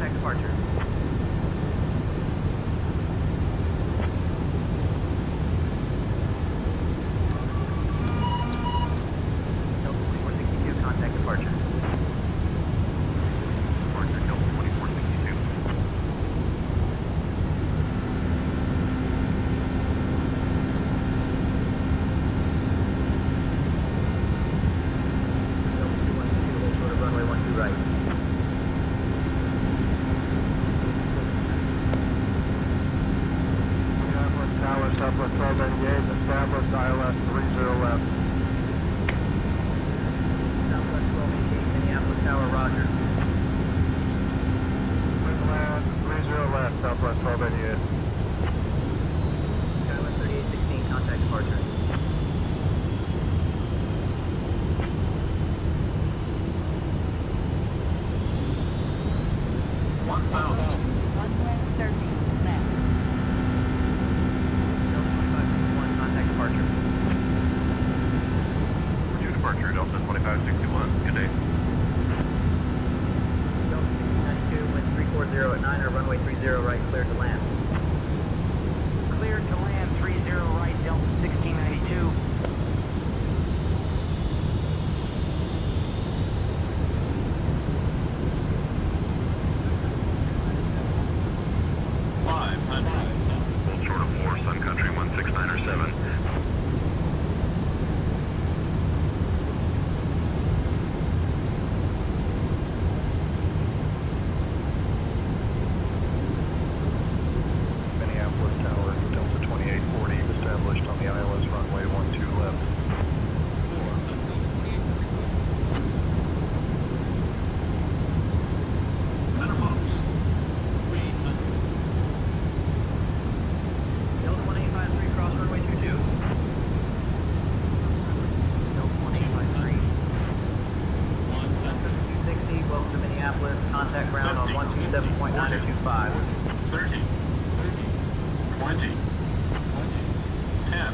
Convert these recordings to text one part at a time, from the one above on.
contact departure. Delta 2462, contact departure. Departure, Delta 2462. Delta 212, hold short of runway 12 right. Tower, Southwest 1298, established ILS 30 left. Southwest 1288, Minneapolis Tower, roger. Land 30 left, Southwest 1288. Skyline 3816, contact departure. Runway 30 left. Delta 2561, contact departure. Due departure, Delta 2561. Good day. Delta 1692, wind 340 at 9 or runway 30 right, cleared to land. Cleared to land 30 right, Delta 1692. Hold short of 4, Sun Country 16907. Minneapolis Tower, Delta 2840, established on the ILS runway 12 left. Delta 1853, cross runway 22. Delta 1853. Delta 260, welcome to Minneapolis, contact ground on 127.925. 30, 20, 10,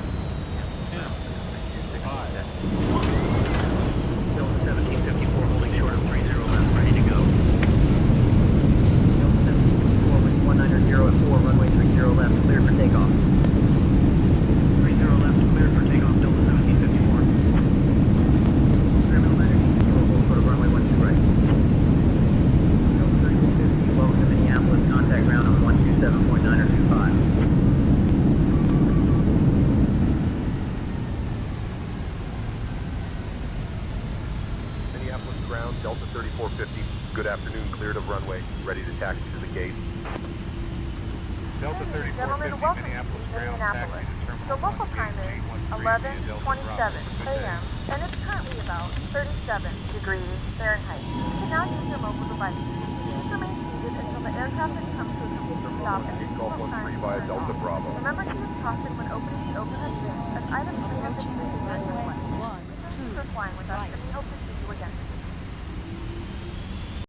Delta 1754, holding short of 30 left, ready to go. Delta 1754, wind 190 at 4, runway 30 left, cleared for takeoff. 30 left, cleared for takeoff, Delta 1754. Terminal energy control, hold short of runway 12 right. Delta 3450, welcome to Minneapolis, contact ground on 127.925. Minneapolis ground, Delta 3450. Good afternoon, cleared of runway, ready to taxi to the gate. Delta Ladies and 3450, gentlemen, welcome to Minneapolis ground, taxi Minneapolis. to terminal. The local time is 11:27 a.m. and it's currently about 37 degrees Fahrenheit. You can now use your mobile device. Please remain seated until the aircraft has come to a complete stop and Gate signal Golf signs 13 via turn Delta off. Bravo. Remember to use caution when opening the overhead bins as items may have been taken during the flight. Runway Thank you for flying with us and we hope to see you again soon.